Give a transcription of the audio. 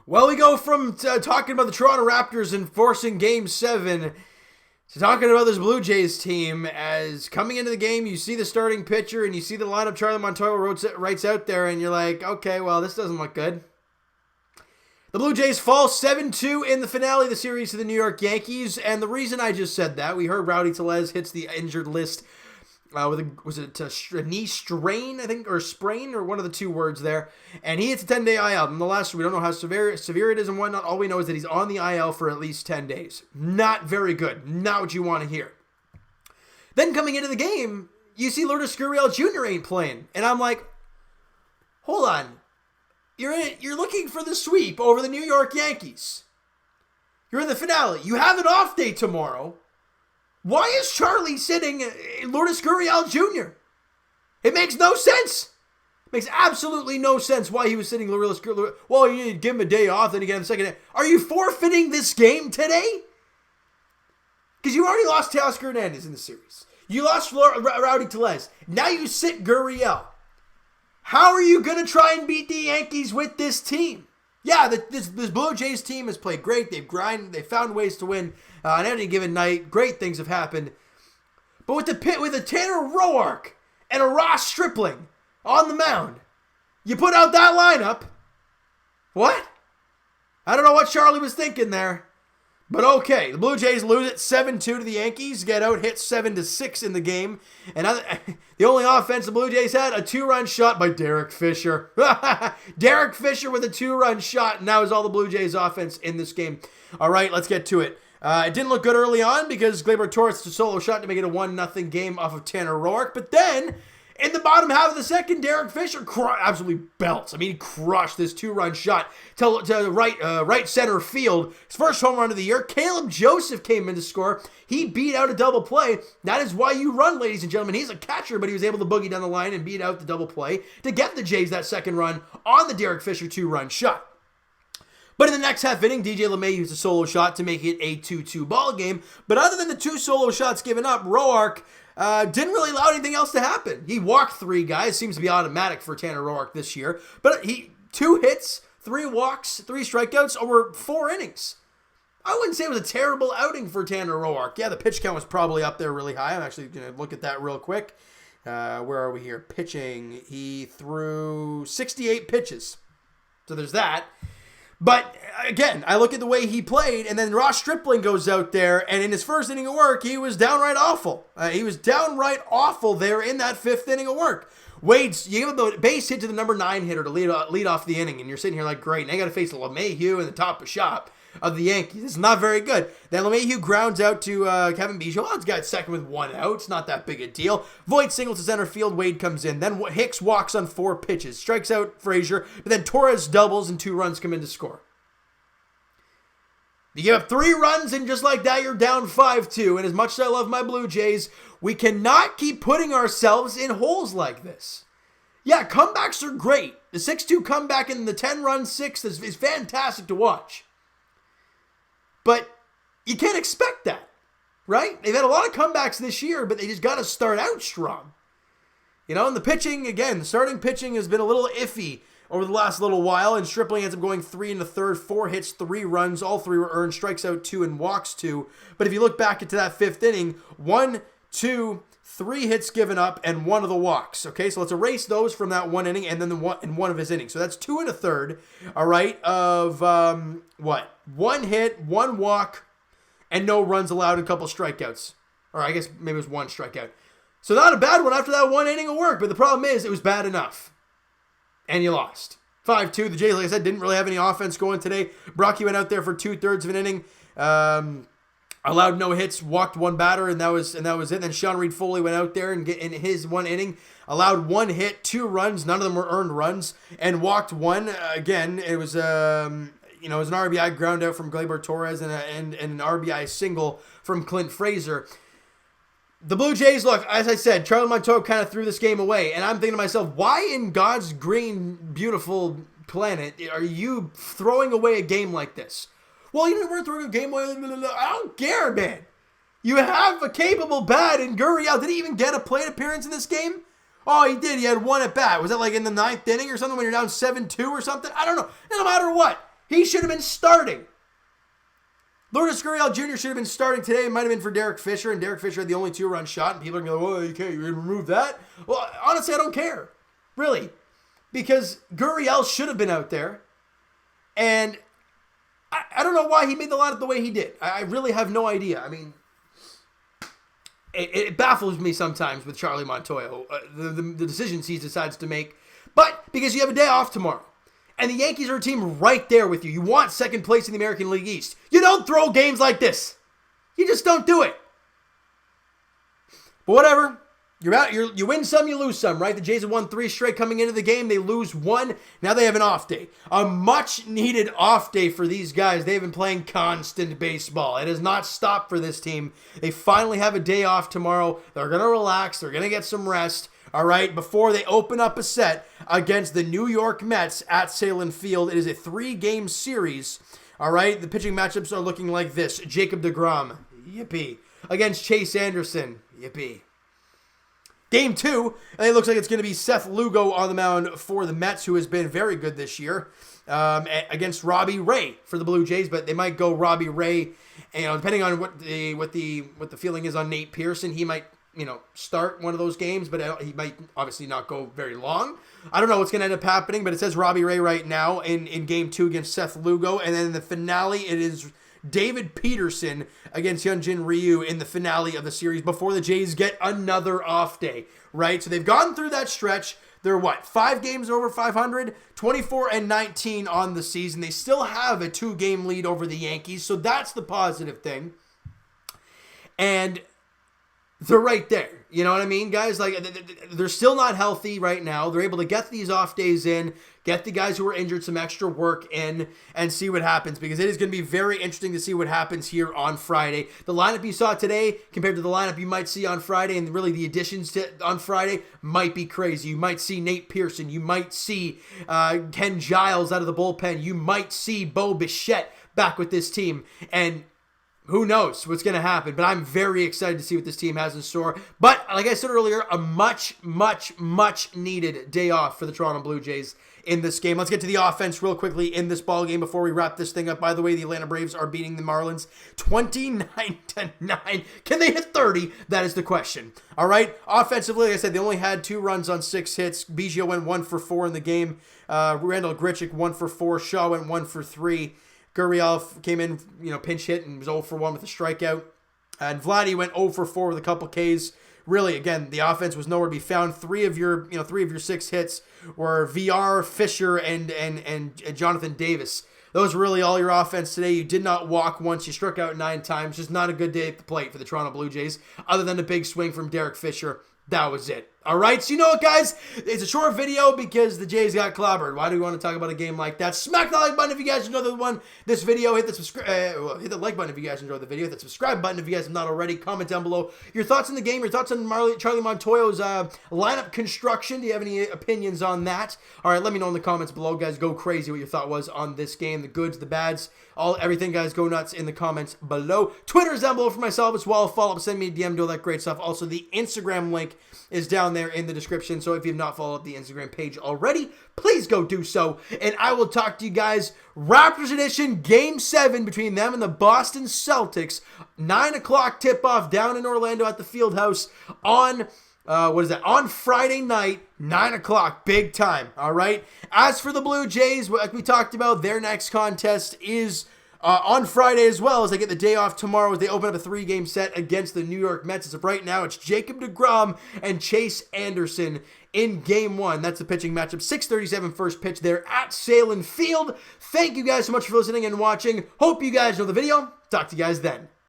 Well, we go from talking about the Toronto Raptors enforcing Game 7 to talking about this Blue Jays team. As coming into the game, you see the starting pitcher and you see the lineup Charlie Montoyo writes out there, and you're like, okay, well, this doesn't look good. The Blue Jays fall 7-2 in the finale of the series to the New York Yankees, and the reason I just said that, we heard Rowdy Tellez hits the injured list with a knee strain, I think, or sprain, or one of the two words there, and he hits a 10-day IL. Nonetheless, we don't know how severe it is and whatnot. All we know is that he's on the IL for at least 10 days. Not very good. Not what you want to hear. Then coming into the game, you see Lourdes Gurriel Jr. ain't playing, and I'm like, hold on. You're looking for the sweep over the New York Yankees. You're in the finale. You have an off day tomorrow. Why is Charlie sitting Lourdes Gurriel Jr.? It makes no sense. It makes absolutely no sense why he was sitting Lourdes Gurriel. Well, you need to give him a day off, then you get him a second day. Are you forfeiting this game today? Because you already lost Teoscar Hernandez in the series. You lost Rowdy Tellez. Now you sit Gurriel. How are you going to try and beat the Yankees with this team? Yeah, this Blue Jays team has played great. They've grinded. They've found ways to win on any given night. Great things have happened. But with a Tanner Roark and a Ross Stripling on the mound, you put out that lineup. What? I don't know what Charlie was thinking there. But okay, the Blue Jays lose it 7-2 to the Yankees, get out hit 7-6 in the game. And the only offense the Blue Jays had, a 2-run shot by Derek Fisher. Derek Fisher with a 2-run shot, and that was all the Blue Jays offense in this game. All right, let's get to it. It didn't look good early on because Gleyber Torres took a solo shot to make it a 1-0 game off of Tanner Roark. But then, in the bottom half of the second, Derek Fisher absolutely belts. I mean, he crushed this 2-run shot to right center field. His first home run of the year. Caleb Joseph came in to score. He beat out a double play. That is why you run, ladies and gentlemen. He's a catcher, but he was able to boogie down the line and beat out the double play to get the Jays that second run on the Derek Fisher 2-run shot. But in the next half inning, DJ LeMay used a solo shot to make it a 2-2 ball game. But other than the 2 solo shots given up, Roark didn't really allow anything else to happen. He walked 3 guys. Seems to be automatic for Tanner Roark this year. But 2 hits, 3 walks, 3 strikeouts over 4 innings. I wouldn't say it was a terrible outing for Tanner Roark. Yeah, the pitch count was probably up there really high. I'm actually going to look at that real quick. Where are we here? Pitching. He threw 68 pitches. So there's that. But, again, I look at the way he played, and then Ross Stripling goes out there, and in his first inning of work, he was downright awful. He was downright awful there in that 5th inning of work. Wade's, you give him the base hit to the number 9 hitter to lead off the inning, and you're sitting here like, great, now you got to face LeMahieu in the top of shop of the Yankees. It's not very good. Then LeMahieu grounds out to Kevin Biggio. It's got second with 1 out. It's not that big a deal. Voit singles to center field. Wade comes in. Then Hicks walks on 4 pitches. Strikes out Frazier. But then Torres doubles and 2 runs come in to score. You give up 3 runs, and just like that, you're down 5-2. And as much as I love my Blue Jays, we cannot keep putting ourselves in holes like this. Yeah, comebacks are great. The 6-2 comeback and the 10-run 6 is fantastic to watch. But you can't expect that, right? They've had a lot of comebacks this year, but they just got to start out strong. You know, and the pitching, again, the starting pitching has been a little iffy over the last little while, and Stripling ends up going 3 1/3, 4 hits, 3 runs, all 3 were earned, strikes out 2 and walks 2. But if you look back into that 5th inning, 1, 2, 3 hits given up, and 1 of the walks. Okay, so let's erase those from that 1 inning, and then one of his innings. So that's 2 1/3, all right, of, 1 hit, 1 walk, and no runs allowed, and a couple strikeouts. Or I guess maybe it was 1 strikeout. So not a bad one after that 1 inning of work, but the problem is it was bad enough. And you lost. 5-2. The Jays, like I said, didn't really have any offense going today. Brocky went out there for 2/3 of an inning. Allowed no hits, walked 1 batter, and that was it. Then Sean Reed Foley went out there and in his 1 inning, allowed 1 hit, 2 runs, none of them were earned runs, and walked 1. Again, it was it was an RBI ground out from Gleyber Torres and an RBI single from Clint Frazier. The Blue Jays, look, as I said, Charlie Montoyo kind of threw this game away, and I'm thinking to myself, why in God's green, beautiful planet are you throwing away a game like this? Well, you know, we're throwing a game away. I don't care, man. You have a capable bat in Gurriel. Did he even get a plate appearance in this game? Oh, he did. He had 1 at bat. Was that like in the 9th inning or something when you're down 7-2 or something? I don't know. No matter what. He should have been starting. Lourdes Gurriel Jr. should have been starting today. It might have been for Derek Fisher, and Derek Fisher had the only 2-run shot, and people are going to go, well, you can't remove that. Well, honestly, I don't care. Really. Because Gurriel should have been out there, and I don't know why he made the lineup the way he did. I really have no idea. I mean, it baffles me sometimes with Charlie Montoyo, the decisions he decides to make. But because you have a day off tomorrow, and the Yankees are a team right there with you. You want second place in the American League East. You don't throw games like this. You just don't do it. But whatever. You're out. You win some, you lose some, right? The Jays have won 3 straight coming into the game. They lose 1. Now they have an off day. A much-needed off day for these guys. They've been playing constant baseball. It has not stopped for this team. They finally have a day off tomorrow. They're going to relax. They're going to get some rest. All right, before they open up a set against the New York Mets at Salem Field. It is a 3-game series. All right, the pitching matchups are looking like this. Jacob deGrom, yippee, against Chase Anderson, yippee. Game 2, it looks like it's going to be Seth Lugo on the mound for the Mets, who has been very good this year, against Robbie Ray for the Blue Jays, but they might go Robbie Ray, and depending on what the feeling is on Nate Pearson, he might start one of those games, but he might obviously not go very long. I don't know what's going to end up happening, but it says Robbie Ray right now in Game 2 against Seth Lugo, and then in the finale, it is David Peterson against Hyunjin Ryu in the finale of the series before the Jays get another off day, right? So they've gone through that stretch. They're 5 games over 500, 24-19 on the season. They still have a 2-game lead over the Yankees, so that's the positive thing. And they're right there. You know what I mean, guys? Like, they're still not healthy right now. They're able to get these off days in, get the guys who are injured some extra work in, and see what happens, because it is going to be very interesting to see what happens here on Friday. The lineup you saw today compared to the lineup you might see on Friday, and really the additions on Friday might be crazy. You might see Nate Pearson. You might see Ken Giles out of the bullpen. You might see Bo Bichette back with this team, and who knows what's going to happen, but I'm very excited to see what this team has in store. But like I said earlier, a much, much, much needed day off for the Toronto Blue Jays in this game. Let's get to the offense real quickly in this ball game before we wrap this thing up. By the way, the Atlanta Braves are beating the Marlins 29-9. Can they hit 30? That is the question. All right. Offensively, like I said, they only had 2 runs on 6 hits. Biggio went 1 for 4 in the game. Randall Grichuk 1 for 4. Shaw went 1 for 3. Gurriel came in, pinch hit and was 0 for 1 with a strikeout. And Vladdy went 0 for 4 with a couple Ks. Really, again, the offense was nowhere to be found. 3 of your 6 hits were VR, Fisher, and Jonathan Davis. Those were really all your offense today. You did not walk once. You struck out 9 times. Just not a good day at the plate for the Toronto Blue Jays, other than a big swing from Derek Fisher. That was it. All right, so you know what, guys? It's a short video because the Jays got clobbered. Why do we want to talk about a game like that? Smack the like button if you guys enjoyed this video. Hit the like button if you guys enjoyed the video. Hit the subscribe button if you guys have not already. Comment down below your thoughts on the game, your thoughts on Charlie Montoyo's lineup construction. Do you have any opinions on that? All right, let me know in the comments below, guys. Go crazy what your thought was on this game, the goods, the bads, everything, guys. Go nuts in the comments below. Twitter's down below for myself as well. Follow up, send me a DM, do all that great stuff. Also, the Instagram link is down there in the description, so if you've not followed the Instagram page already, please go do so, and I will talk to you guys Raptors edition Game 7 between them and the Boston Celtics, 9 o'clock tip-off down in Orlando at the Fieldhouse on on Friday night, 9 o'clock, big time, all right? As for the Blue Jays, like we talked about, their next contest is on Friday as well, as they get the day off tomorrow as they open up a 3-game set against the New York Mets. As of right now, it's Jacob deGrom and Chase Anderson in Game 1. That's the pitching matchup. 6:37 first pitch there at Salem Field. Thank you guys so much for listening and watching. Hope you guys enjoyed the video. Talk to you guys then.